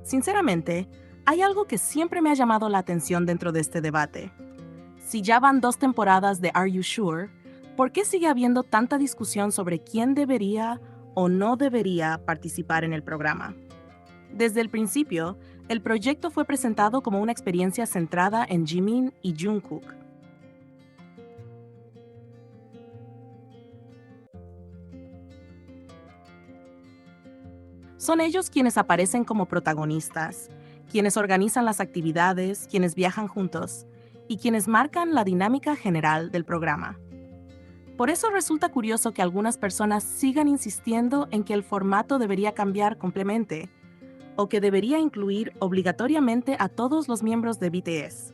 Sinceramente, hay algo que siempre me ha llamado la atención dentro de este debate. Si ya van 2 temporadas de Are You Sure, ¿por qué sigue habiendo tanta discusión sobre quién debería o no debería participar en el programa? Desde el principio, el proyecto fue presentado como una experiencia centrada en Jimin y Jungkook. Son ellos quienes aparecen como protagonistas, quienes organizan las actividades, quienes viajan juntos y quienes marcan la dinámica general del programa. Por eso resulta curioso que algunas personas sigan insistiendo en que el formato debería cambiar completamente o que debería incluir obligatoriamente a todos los miembros de BTS.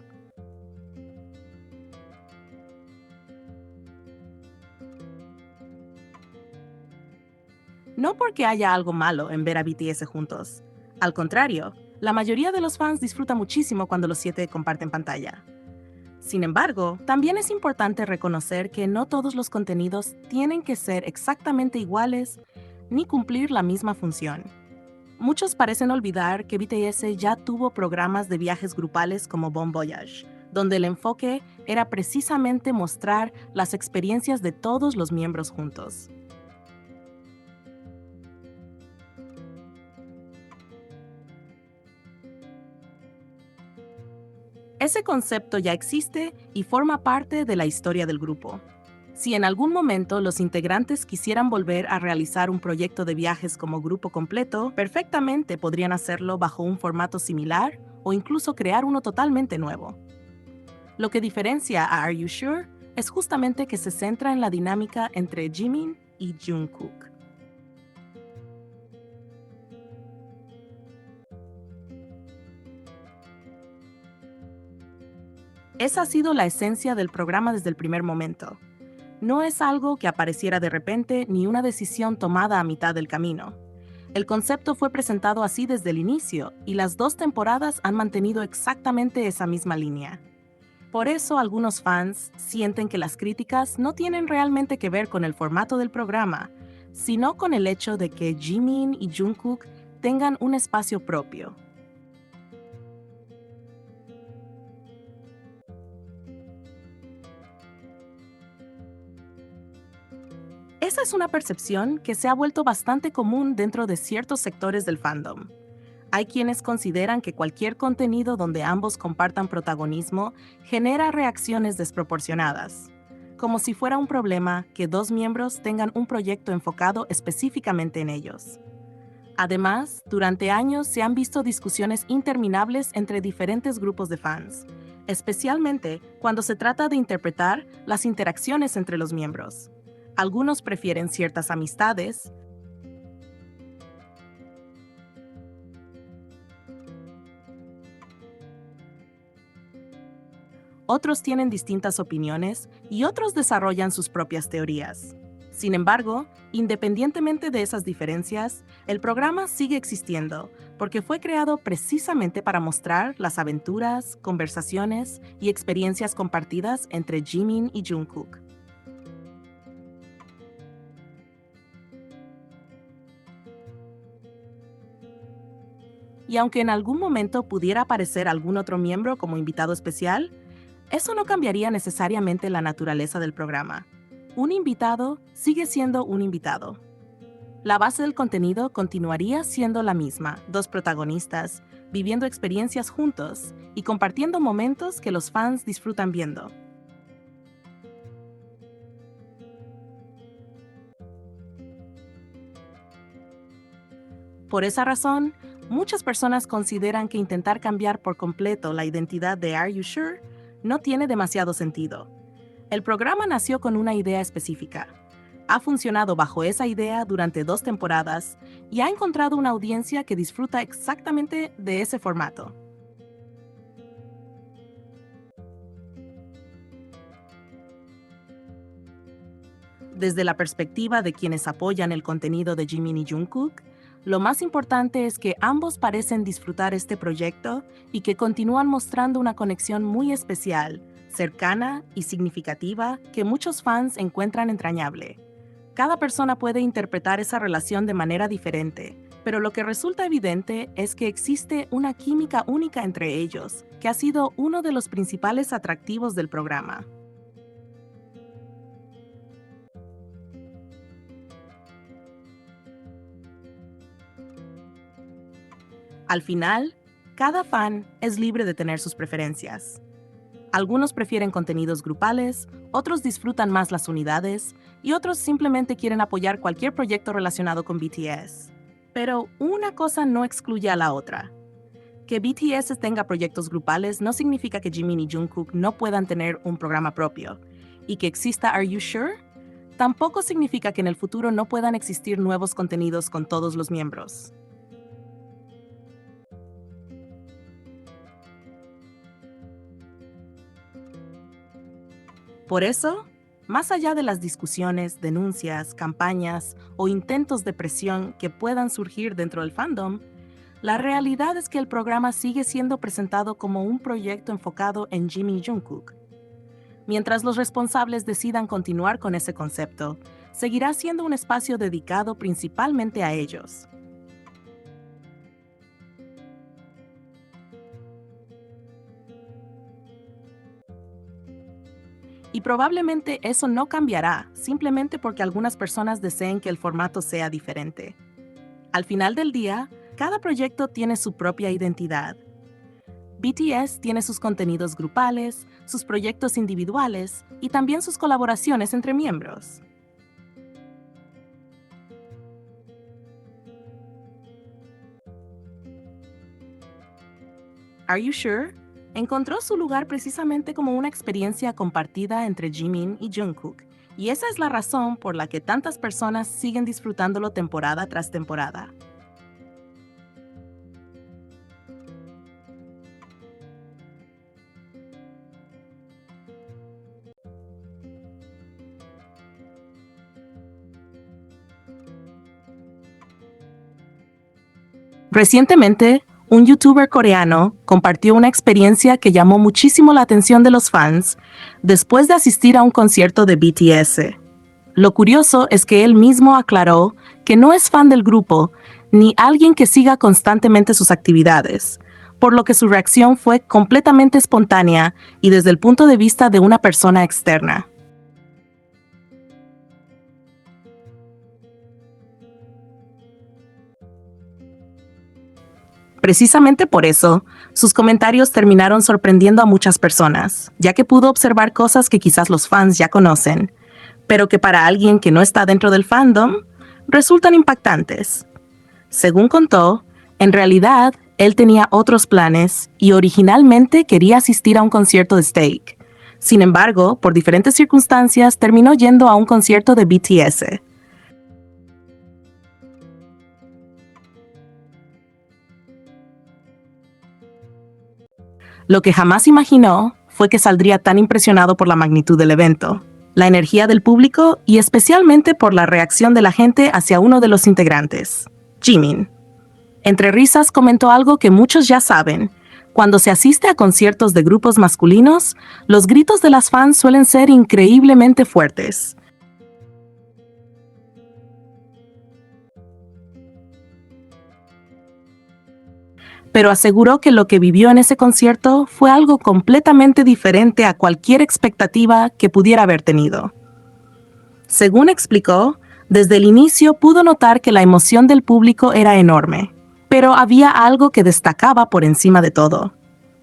No porque haya algo malo en ver a BTS juntos. Al contrario, la mayoría de los fans disfruta muchísimo cuando los 7 comparten pantalla. Sin embargo, también es importante reconocer que no todos los contenidos tienen que ser exactamente iguales ni cumplir la misma función. Muchos parecen olvidar que BTS ya tuvo programas de viajes grupales como Bon Voyage, donde el enfoque era precisamente mostrar las experiencias de todos los miembros juntos. Ese concepto ya existe y forma parte de la historia del grupo. Si en algún momento los integrantes quisieran volver a realizar un proyecto de viajes como grupo completo, perfectamente podrían hacerlo bajo un formato similar o incluso crear uno totalmente nuevo. Lo que diferencia a Are You Sure es justamente que se centra en la dinámica entre Jimin y Jungkook. Esa ha sido la esencia del programa desde el primer momento. No es algo que apareciera de repente ni una decisión tomada a mitad del camino. El concepto fue presentado así desde el inicio y las 2 temporadas han mantenido exactamente esa misma línea. Por eso algunos fans sienten que las críticas no tienen realmente que ver con el formato del programa, sino con el hecho de que Jimin y Jungkook tengan un espacio propio. Esa es una percepción que se ha vuelto bastante común dentro de ciertos sectores del fandom. Hay quienes consideran que cualquier contenido donde ambos compartan protagonismo genera reacciones desproporcionadas, como si fuera un problema que 2 miembros tengan un proyecto enfocado específicamente en ellos. Además, durante años se han visto discusiones interminables entre diferentes grupos de fans, especialmente cuando se trata de interpretar las interacciones entre los miembros. Algunos prefieren ciertas amistades, otros tienen distintas opiniones y otros desarrollan sus propias teorías. Sin embargo, independientemente de esas diferencias, el programa sigue existiendo porque fue creado precisamente para mostrar las aventuras, conversaciones y experiencias compartidas entre Jimin y Jungkook. Y aunque en algún momento pudiera aparecer algún otro miembro como invitado especial, eso no cambiaría necesariamente la naturaleza del programa. Un invitado sigue siendo un invitado. La base del contenido continuaría siendo la misma, 2 protagonistas, viviendo experiencias juntos y compartiendo momentos que los fans disfrutan viendo. Por esa razón, muchas personas consideran que intentar cambiar por completo la identidad de Are You Sure no tiene demasiado sentido. El programa nació con una idea específica. Ha funcionado bajo esa idea durante 2 temporadas y ha encontrado una audiencia que disfruta exactamente de ese formato. Desde la perspectiva de quienes apoyan el contenido de Jimin y Jungkook, lo más importante es que ambos parecen disfrutar este proyecto y que continúan mostrando una conexión muy especial, cercana y significativa que muchos fans encuentran entrañable. Cada persona puede interpretar esa relación de manera diferente, Pero lo que resulta evidente es que existe una química única entre ellos, que ha sido uno de los principales atractivos del programa. Al final, cada fan es libre de tener sus preferencias. Algunos prefieren contenidos grupales, otros disfrutan más las unidades y otros simplemente quieren apoyar cualquier proyecto relacionado con BTS. Pero una cosa no excluye a la otra. Que BTS tenga proyectos grupales no significa que Jimin y Jungkook no puedan tener un programa propio. Y que exista Are You Sure? Tampoco significa que en el futuro no puedan existir nuevos contenidos con todos los miembros. Por eso, más allá de las discusiones, denuncias, campañas o intentos de presión que puedan surgir dentro del fandom, la realidad es que el programa sigue siendo presentado como un proyecto enfocado en Jimin y Jungkook. Mientras los responsables decidan continuar con ese concepto, seguirá siendo un espacio dedicado principalmente a ellos. Y probablemente eso no cambiará, simplemente porque algunas personas deseen que el formato sea diferente. Al final del día, cada proyecto tiene su propia identidad. BTS tiene sus contenidos grupales, sus proyectos individuales y también sus colaboraciones entre miembros. Are You Sure? Encontró su lugar precisamente como una experiencia compartida entre Jimin y Jungkook, y esa es la razón por la que tantas personas siguen disfrutándolo temporada tras temporada. Recientemente, un youtuber coreano compartió una experiencia que llamó muchísimo la atención de los fans después de asistir a un concierto de BTS. Lo curioso es que él mismo aclaró que no es fan del grupo ni alguien que siga constantemente sus actividades, por lo que su reacción fue completamente espontánea y desde el punto de vista de una persona externa. Precisamente por eso, sus comentarios terminaron sorprendiendo a muchas personas, ya que pudo observar cosas que quizás los fans ya conocen, pero que para alguien que no está dentro del fandom, resultan impactantes. Según contó, en realidad, él tenía otros planes y originalmente quería asistir a un concierto de Stake. Sin embargo, por diferentes circunstancias, terminó yendo a un concierto de BTS. Lo que jamás imaginó fue que saldría tan impresionado por la magnitud del evento, la energía del público y especialmente por la reacción de la gente hacia uno de los integrantes, Jimin. Entre risas comentó algo que muchos ya saben. Cuando se asiste a conciertos de grupos masculinos, los gritos de las fans suelen ser increíblemente fuertes. Pero aseguró que lo que vivió en ese concierto fue algo completamente diferente a cualquier expectativa que pudiera haber tenido. Según explicó, desde el inicio pudo notar que la emoción del público era enorme, pero había algo que destacaba por encima de todo.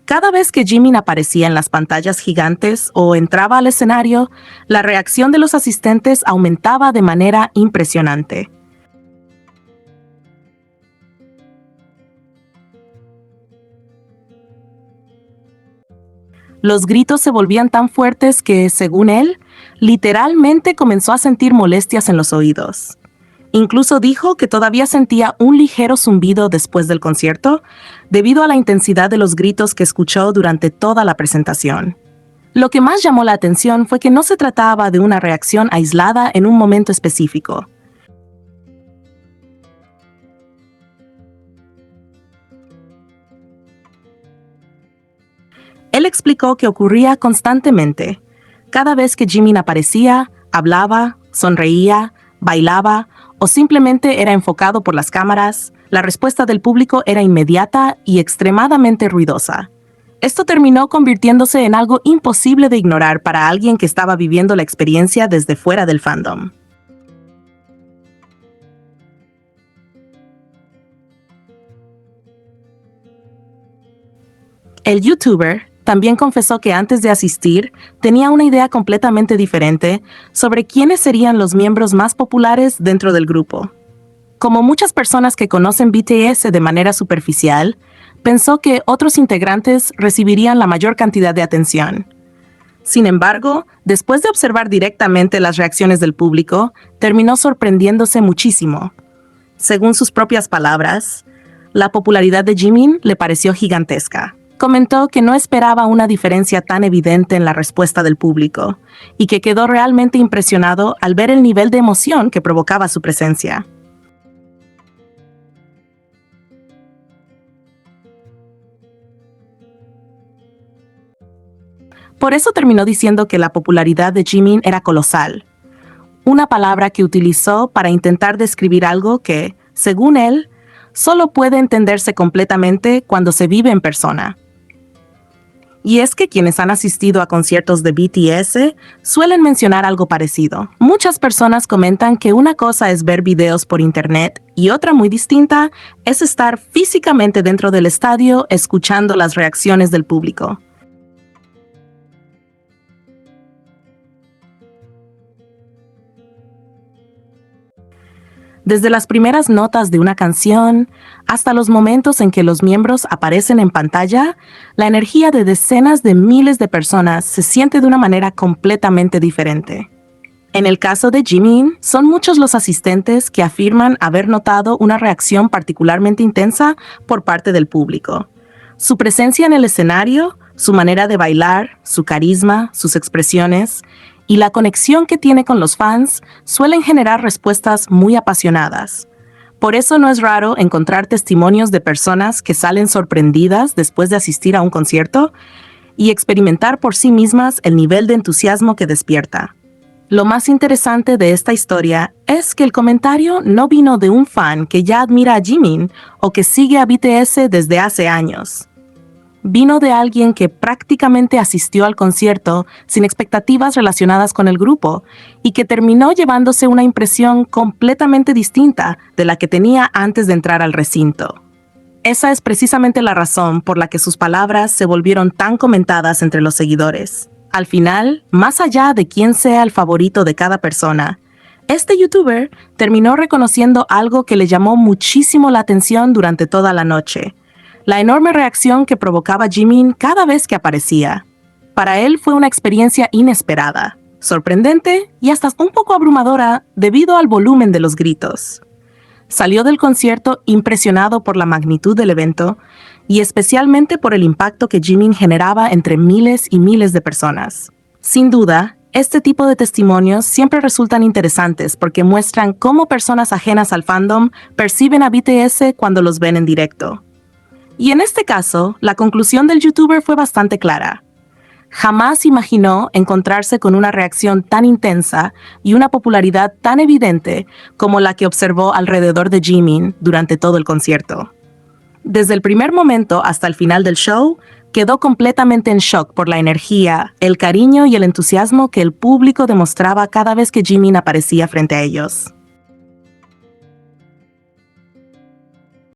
Cada vez que Jimin aparecía en las pantallas gigantes o entraba al escenario, la reacción de los asistentes aumentaba de manera impresionante. Los gritos se volvían tan fuertes que, según él, literalmente comenzó a sentir molestias en los oídos. Incluso dijo que todavía sentía un ligero zumbido después del concierto, debido a la intensidad de los gritos que escuchó durante toda la presentación. Lo que más llamó la atención fue que no se trataba de una reacción aislada en un momento específico. Él explicó que ocurría constantemente. Cada vez que Jimin aparecía, hablaba, sonreía, bailaba o simplemente era enfocado por las cámaras, La respuesta del público era inmediata y extremadamente ruidosa. Esto terminó convirtiéndose en algo imposible de ignorar para alguien que estaba viviendo la experiencia desde fuera del fandom. El youtuber también confesó que antes de asistir tenía una idea completamente diferente sobre quiénes serían los miembros más populares dentro del grupo. Como muchas personas que conocen BTS de manera superficial, pensó que otros integrantes recibirían la mayor cantidad de atención. Sin embargo, después de observar directamente las reacciones del público, terminó sorprendiéndose muchísimo. Según sus propias palabras, la popularidad de Jimin le pareció gigantesca. Comentó que no esperaba una diferencia tan evidente en la respuesta del público y que quedó realmente impresionado al ver el nivel de emoción que provocaba su presencia. Por eso terminó diciendo que la popularidad de Jimin era colosal, una palabra que utilizó para intentar describir algo que, según él, solo puede entenderse completamente cuando se vive en persona. Y es que quienes han asistido a conciertos de BTS suelen mencionar algo parecido. Muchas personas comentan que una cosa es ver videos por internet y otra muy distinta es estar físicamente dentro del estadio escuchando las reacciones del público. Desde las primeras notas de una canción hasta los momentos en que los miembros aparecen en pantalla, la energía de decenas de miles de personas se siente de una manera completamente diferente. En el caso de Jimin, son muchos los asistentes que afirman haber notado una reacción particularmente intensa por parte del público. Su presencia en el escenario, su manera de bailar, su carisma, sus expresiones y la conexión que tiene con los fans suelen generar respuestas muy apasionadas. Por eso no es raro encontrar testimonios de personas que salen sorprendidas después de asistir a un concierto y experimentar por sí mismas el nivel de entusiasmo que despierta. Lo más interesante de esta historia es que el comentario no vino de un fan que ya admira a Jimin o que sigue a BTS desde hace años. Vino de alguien que prácticamente asistió al concierto sin expectativas relacionadas con el grupo y que terminó llevándose una impresión completamente distinta de la que tenía antes de entrar al recinto. Esa es precisamente la razón por la que sus palabras se volvieron tan comentadas entre los seguidores. Al final, más allá de quién sea el favorito de cada persona, este youtuber terminó reconociendo algo que le llamó muchísimo la atención durante toda la noche: la enorme reacción que provocaba Jimin cada vez que aparecía. Para él fue una experiencia inesperada, sorprendente y hasta un poco abrumadora debido al volumen de los gritos. Salió del concierto impresionado por la magnitud del evento y especialmente por el impacto que Jimin generaba entre miles y miles de personas. Sin duda, este tipo de testimonios siempre resultan interesantes porque muestran cómo personas ajenas al fandom perciben a BTS cuando los ven en directo. Y en este caso, la conclusión del youtuber fue bastante clara. Jamás imaginó encontrarse con una reacción tan intensa y una popularidad tan evidente como la que observó alrededor de Jimin durante todo el concierto. Desde el primer momento hasta el final del show, quedó completamente en shock por la energía, el cariño y el entusiasmo que el público demostraba cada vez que Jimin aparecía frente a ellos.